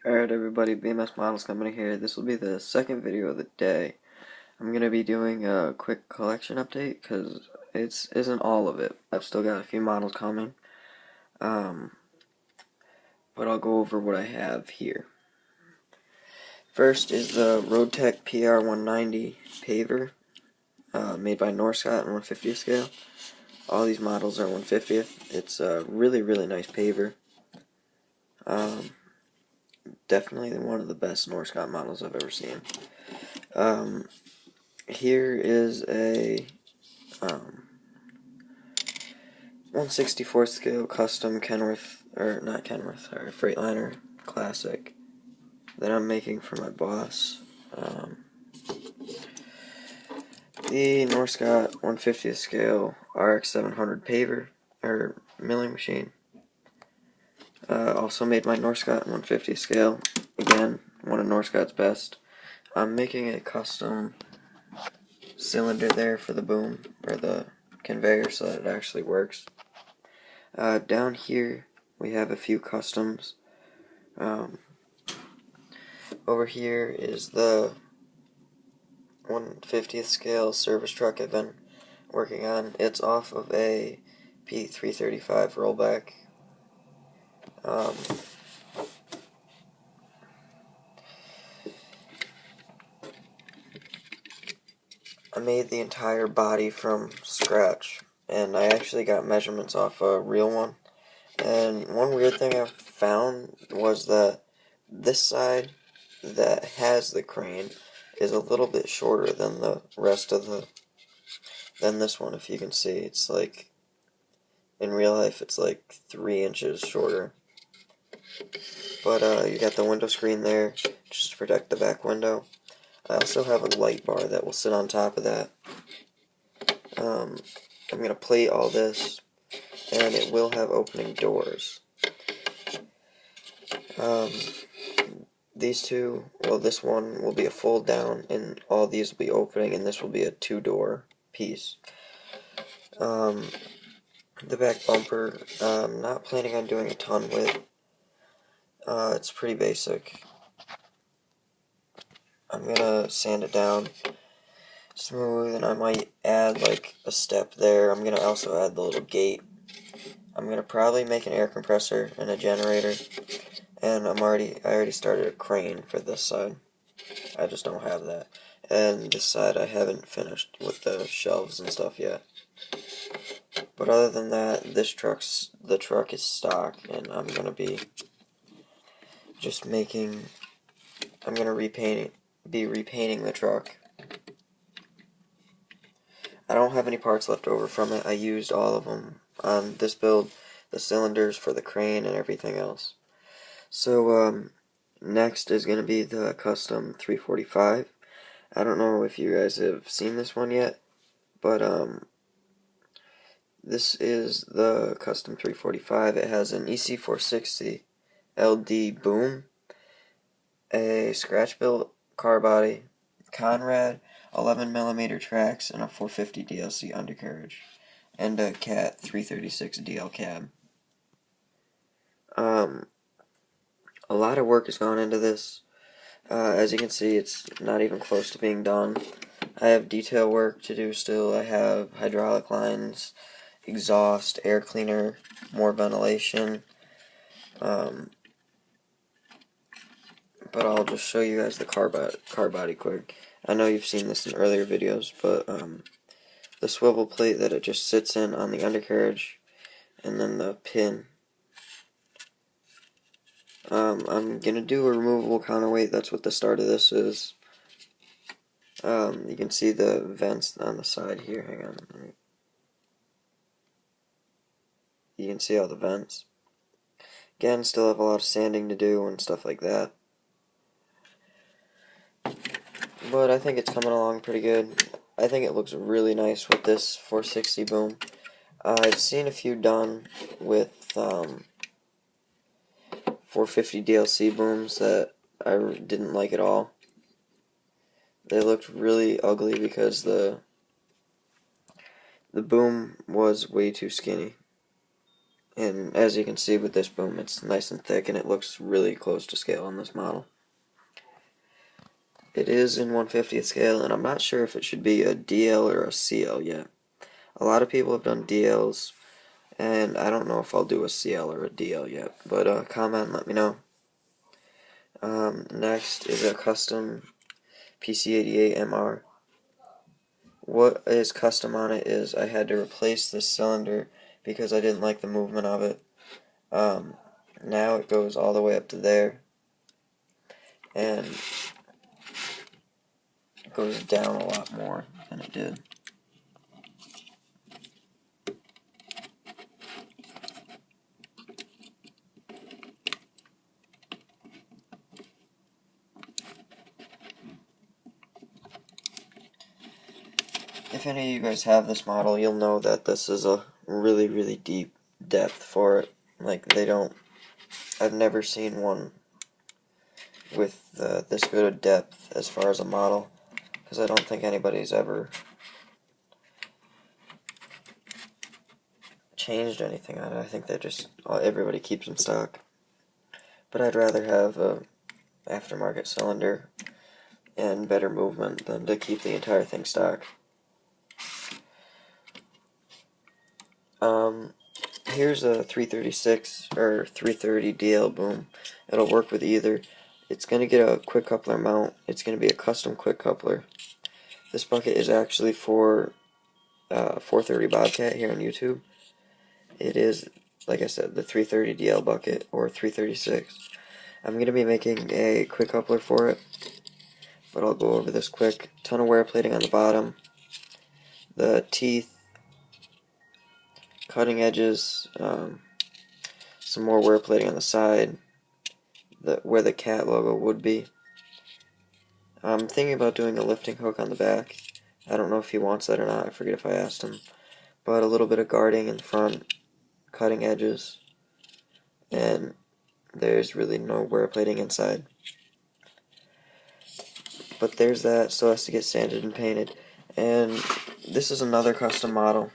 Alright everybody, BMS Models Company here. This will be the second video of the day. I'm going to be doing a quick collection update because it isn't all of it. I've still got a few models coming. But I'll go over what I have here. First is the Roadtech PR190 paver, made by Norscot in 150th scale. All these models are 150th. It's a really nice paver. Definitely one of the best Norscot models I've ever seen. Here is a 1/64th scale custom Kenworth, or not Kenworth, sorry, Freightliner Classic that I'm making for my boss. The Norscot 150th scale RX 700 paver, or milling machine. Also made by Norscot 150th scale. Again, one of Norscot's best. I'm making a custom cylinder there for the boom, or the conveyor, so that it actually works. Down here we have a few customs. Over here is the 1/50th scale service truck I've been working on. It's off of a P335 rollback. I made the entire body from scratch, and I actually got measurements off a real one. And one weird thing I found was that this side that has the crane is a little bit shorter than the rest of than this one. If you can see, it's like, in real life it's like 3 inches shorter. But you got the window screen there just to protect the back window. I also have a light bar that will sit on top of that. I'm going to plate all this, and it will have opening doors. These two, well, this one will be a fold down, and all these will be opening, and this will be a 2-door piece. The back bumper, I'm not planning on doing a ton with. It's pretty basic. I'm gonna sand it down smooth, and I might add like a step there. I'm gonna also add the little gate. I'm gonna probably make an air compressor and a generator, and I already started a crane for this side. I just don't have that. And this side I haven't finished with the shelves and stuff yet. But other than that, the truck is stock, and I'm gonna be just I'm gonna be repainting the truck. I don't have any parts left over from it. I used all of them on this build, the cylinders for the crane and everything else. So next is gonna be the custom 345. I don't know if you guys have seen this one yet, but this is the custom 345. It has an EC460 LD boom, a scratch-built car body, Conrad 11mm tracks, and a 450 DLC undercarriage, and a Cat 336 DL cab. A lot of work has gone into this. As you can see, it's not even close to being done. I have detail work to do still. I have hydraulic lines, exhaust, air cleaner, more ventilation. But I'll just show you guys the car body quick. I know you've seen this in earlier videos, but the swivel plate that it just sits in on the undercarriage, and then the pin. I'm gonna do a removable counterweight. That's what the start of this is. You can see the vents on the side here. Hang on. You can see all the vents. Again, still have a lot of sanding to do and stuff like that. But I think it's coming along pretty good. I think it looks really nice with this 460 boom. I've seen a few done with 450 DLC booms that I didn't like at all. They looked really ugly because the boom was way too skinny. And as you can see with this boom, it's nice and thick, and it looks really close to scale on this model. It is in 1/50th scale, and I'm not sure if it should be a DL or a CL yet. A lot of people have done DLs, and I don't know if I'll do a CL or a DL yet, but comment and let me know. Next is a custom PC88MR. What is custom on it is I had to replace this cylinder because I didn't like the movement of it. Now it goes all the way up to there, and it goes down a lot more than it did. If any of you guys have this model, you'll know that this is a really, really deep depth for it. Like, I've never seen one with this good a depth as far as a model, because I don't think anybody's ever changed anything on it. I think they just, everybody keeps in stock. But I'd rather have a aftermarket cylinder and better movement than to keep the entire thing stock. Here's a 336 or 330 DL boom. It'll work with either. It's going to get a quick coupler mount. It's going to be a custom quick coupler. This bucket is actually for 430 Bobcat here on YouTube. It is, like I said, the 330 DL bucket or 336. I'm going to be making a quick coupler for it, but I'll go over this quick. Ton of wear plating on the bottom. The teeth, cutting edges, some more wear plating on the side, where the cat logo would be. I'm thinking about doing a lifting hook on the back. I don't know if he wants that or not, I forget if I asked him. But a little bit of guarding in front, cutting edges, and there's really no wear plating inside. But there's that, still has to get sanded and painted. And this is another custom model.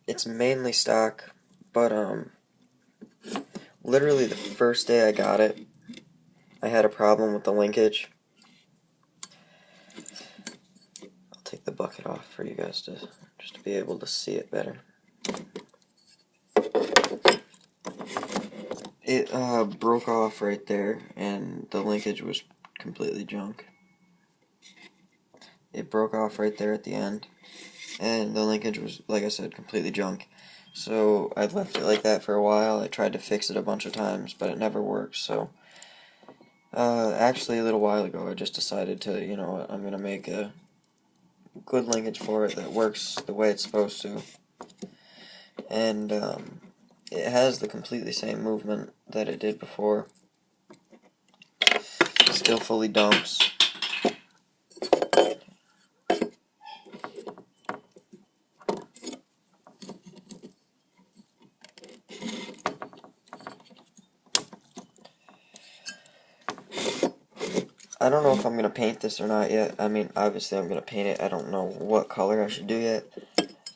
It's mainly stock, but literally the first day I got it, I had a problem with the linkage. I'll take the bucket off for you guys just to be able to see it better. It broke off right there, and the linkage was completely junk. It broke off right there at the end, and the linkage was, like I said, completely junk. So I left it like that for a while. I tried to fix it a bunch of times, but it never worked. So actually a little while ago I just decided to, you know what, I'm going to make a good linkage for it that works the way it's supposed to. And it has the completely same movement that it did before. Still fully dumps. I don't know if I'm going to paint this or not yet. I mean, obviously I'm going to paint it. I don't know what color I should do yet.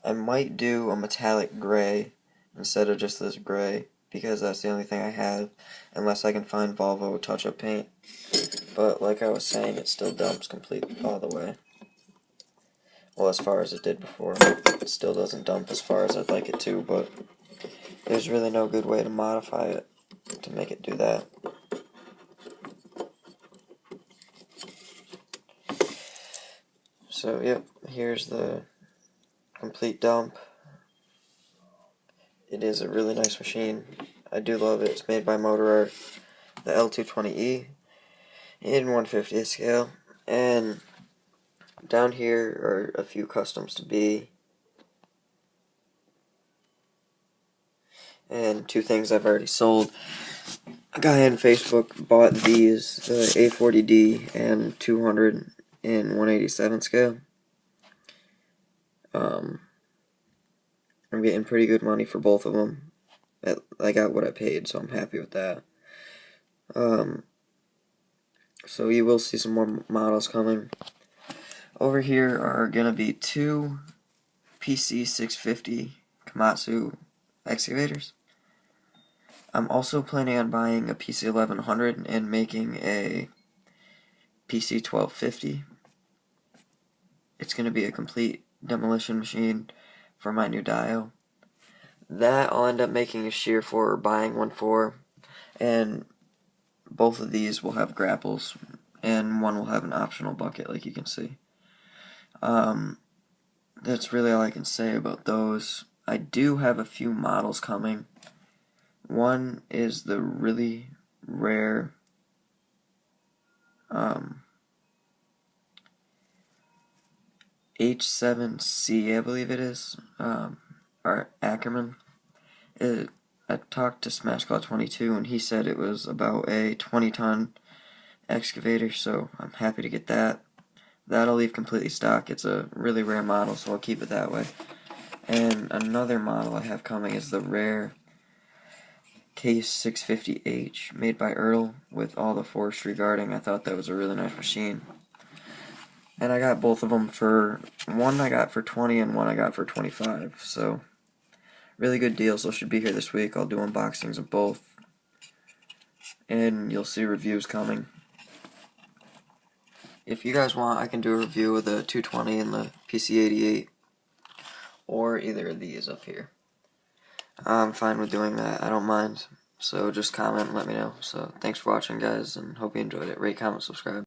I might do a metallic gray instead of just this gray, because that's the only thing I have, unless I can find Volvo touch-up paint. But like I was saying, it still dumps complete all the way. Well, as far as it did before. It still doesn't dump as far as I'd like it to, but there's really no good way to modify it to make it do that. So, yep, here's the complete dump. It is a really nice machine. I do love it. It's made by Motorart, the L220E, in 1/50th scale. And down here are a few customs to be. And two things I've already sold. A guy on Facebook bought these, the A40D and 200 in 1/87 scale. I'm getting pretty good money for both of them. I got what I paid, so I'm happy with that. So you will see some more models coming. Over here are going to be two PC650 Komatsu excavators. I'm also planning on buying a PC1100 and making a PC1250. It's going to be a complete demolition machine for my new Dio. That I'll end up making a shear for or buying one for, and both of these will have grapples, and one will have an optional bucket like you can see. That's really all I can say about those. I do have a few models coming. One is the really rare H7C, I believe it is, or Ackerman. I talked to SmashClaw22 and he said it was about a 20-ton excavator, so I'm happy to get that. That'll leave completely stock. It's a really rare model, so I'll keep it that way. And another model I have coming is the rare Case 650H, made by Earl, with all the forestry guarding. I thought that was a really nice machine. And I got both of them for, one I got for 20 and one I got for 25, so really good deals. They'll should be here this week. I'll do unboxings of both, and you'll see reviews coming. If you guys want, I can do a review of the 220 and the PC88, or either of these up here. I'm fine with doing that. I don't mind. So just comment and let me know. So thanks for watching, guys, and hope you enjoyed it. Rate, comment, subscribe.